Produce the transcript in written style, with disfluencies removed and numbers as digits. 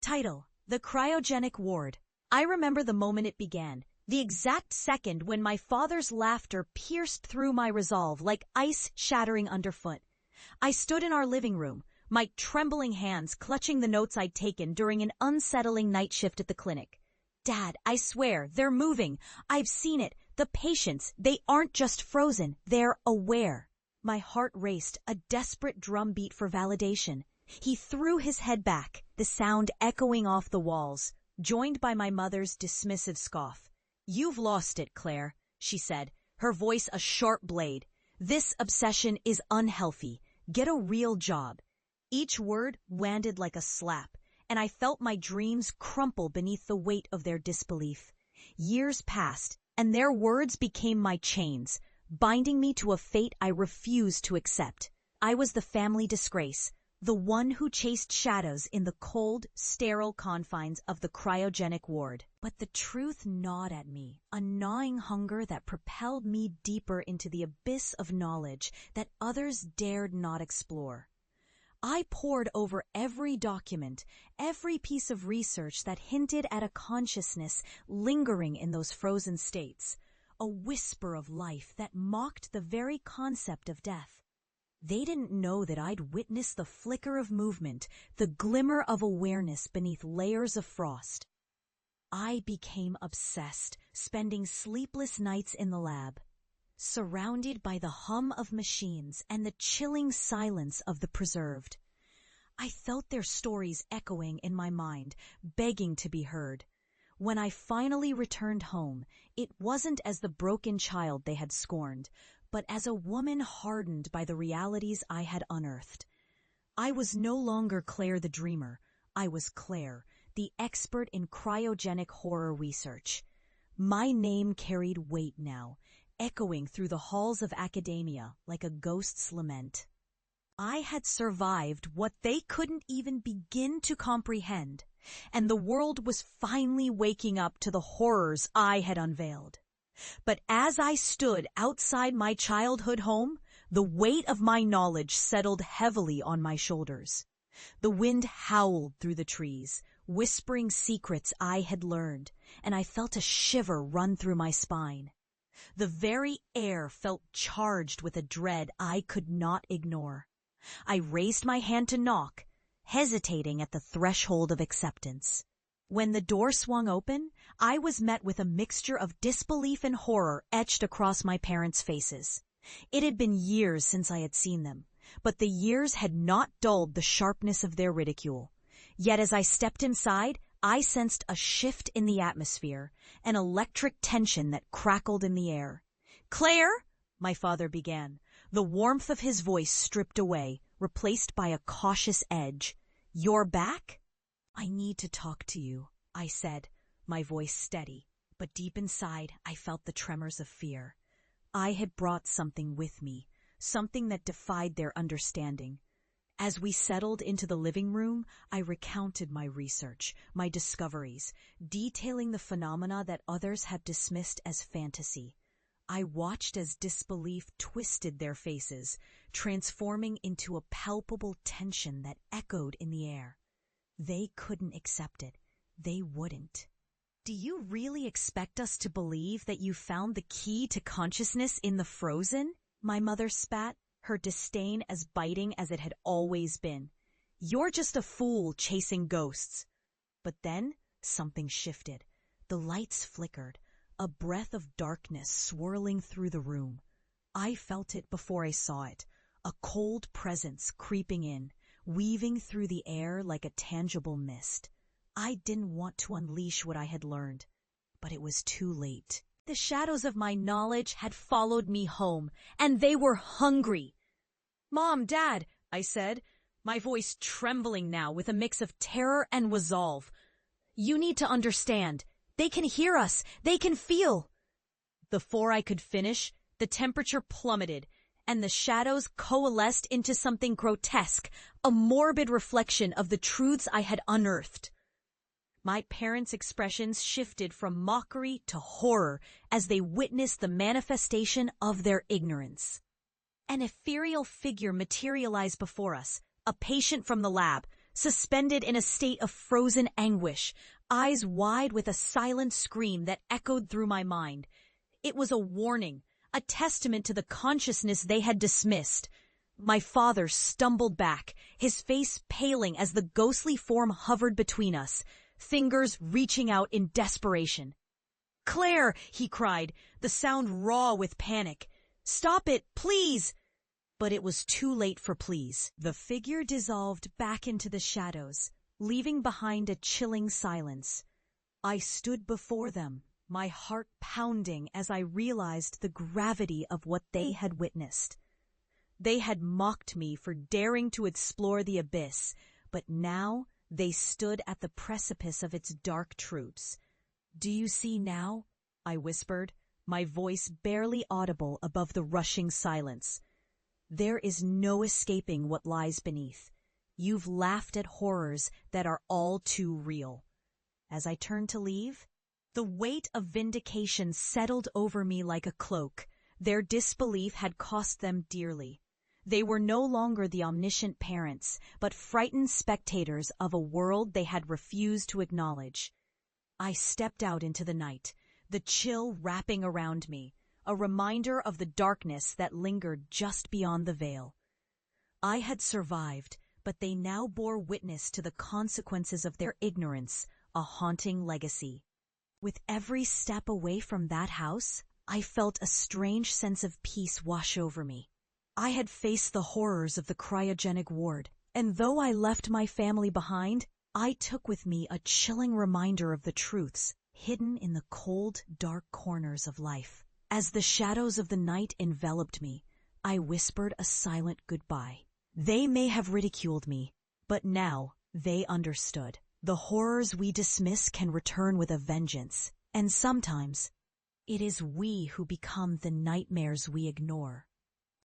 Title: The Cryogenic Ward. I remember the moment it began, the exact second when my father's laughter pierced through my resolve like ice shattering underfoot. I stood in our living room, my trembling hands clutching the notes I'd taken during an unsettling night shift at the clinic. Dad, I swear, they're moving. I've seen it. The patients, they aren't just frozen, they're aware. My heart raced, a desperate drumbeat for validation. He threw his head back, the sound echoing off the walls, joined by my mother's dismissive scoff. "You've lost it, Claire," she said, her voice a sharp blade. "This obsession is unhealthy. Get a real job." Each word landed like a slap, and I felt my dreams crumple beneath the weight of their disbelief. Years passed, and their words became my chains, binding me to a fate I refused to accept. I was the family disgrace, the one who chased shadows in the cold, sterile confines of the cryogenic ward. But the truth gnawed at me, a gnawing hunger that propelled me deeper into the abyss of knowledge that others dared not explore. I pored over every document, every piece of research that hinted at a consciousness lingering in those frozen states, a whisper of life that mocked the very concept of death. They didn't know that I'd witnessed the flicker of movement, the glimmer of awareness beneath layers of frost. I became obsessed, spending sleepless nights in the lab, surrounded by the hum of machines and the chilling silence of the preserved. I felt their stories echoing in my mind, begging to be heard. When I finally returned home, it wasn't as the broken child they had scorned, but as a woman hardened by the realities I had unearthed. I was no longer Claire the dreamer. I was Claire, the expert in cryogenic horror research. My name carried weight now, echoing through the halls of academia like a ghost's lament. I had survived what they couldn't even begin to comprehend, and the world was finally waking up to the horrors I had unveiled. But as I stood outside my childhood home, the weight of my knowledge settled heavily on my shoulders. The wind howled through the trees, whispering secrets I had learned, and I felt a shiver run through my spine. The very air felt charged with a dread I could not ignore. I raised my hand to knock, hesitating at the threshold of acceptance. When the door swung open, I was met with a mixture of disbelief and horror etched across my parents' faces. It had been years since I had seen them, but the years had not dulled the sharpness of their ridicule. Yet as I stepped inside, I sensed a shift in the atmosphere, an electric tension that crackled in the air. "Claire," my father began, the warmth of his voice stripped away, replaced by a cautious edge. "You're back?" "I need to talk to you," I said, my voice steady, but deep inside I felt the tremors of fear. I had brought something with me, something that defied their understanding. As we settled into the living room, I recounted my research, my discoveries, detailing the phenomena that others had dismissed as fantasy. I watched as disbelief twisted their faces, transforming into a palpable tension that echoed in the air. They couldn't accept it. They wouldn't. "Do you really expect us to believe that you found the key to consciousness in the frozen?" my mother spat, her disdain as biting as it had always been. "You're just a fool chasing ghosts." But then something shifted. The lights flickered, a breath of darkness swirling through the room. I felt it before I saw it, a cold presence creeping in, weaving through the air like a tangible mist. I didn't want to unleash what I had learned, but it was too late. The shadows of my knowledge had followed me home, and they were hungry. "Mom, Dad," I said, my voice trembling now with a mix of terror and resolve. "You need to understand. They can hear us. They can feel." Before I could finish, the temperature plummeted, and the shadows coalesced into something grotesque, a morbid reflection of the truths I had unearthed. My parents' expressions shifted from mockery to horror as they witnessed the manifestation of their ignorance. An ethereal figure materialized before us, a patient from the lab, suspended in a state of frozen anguish, eyes wide with a silent scream that echoed through my mind. It was a warning, a testament to the consciousness they had dismissed. My father stumbled back, his face paling as the ghostly form hovered between us, fingers reaching out in desperation. "Claire!" he cried, the sound raw with panic. "Stop it, please!" But it was too late for please. The figure dissolved back into the shadows, leaving behind a chilling silence. I stood before them, my heart pounding as I realized the gravity of what they had witnessed. They had mocked me for daring to explore the abyss, but now they stood at the precipice of its dark truths. "Do you see now?" I whispered, my voice barely audible above the rushing silence. "There is no escaping what lies beneath. You've laughed at horrors that are all too real." As I turned to leave, the weight of vindication settled over me like a cloak. Their disbelief had cost them dearly. They were no longer the omniscient parents, but frightened spectators of a world they had refused to acknowledge. I stepped out into the night, the chill wrapping around me, a reminder of the darkness that lingered just beyond the veil. I had survived, but they now bore witness to the consequences of their ignorance, a haunting legacy. With every step away from that house, I felt a strange sense of peace wash over me. I had faced the horrors of the cryogenic ward, and though I left my family behind, I took with me a chilling reminder of the truths hidden in the cold, dark corners of life. As the shadows of the night enveloped me, I whispered a silent goodbye. They may have ridiculed me, but now they understood. The horrors we dismiss can return with a vengeance, and sometimes it is we who become the nightmares we ignore.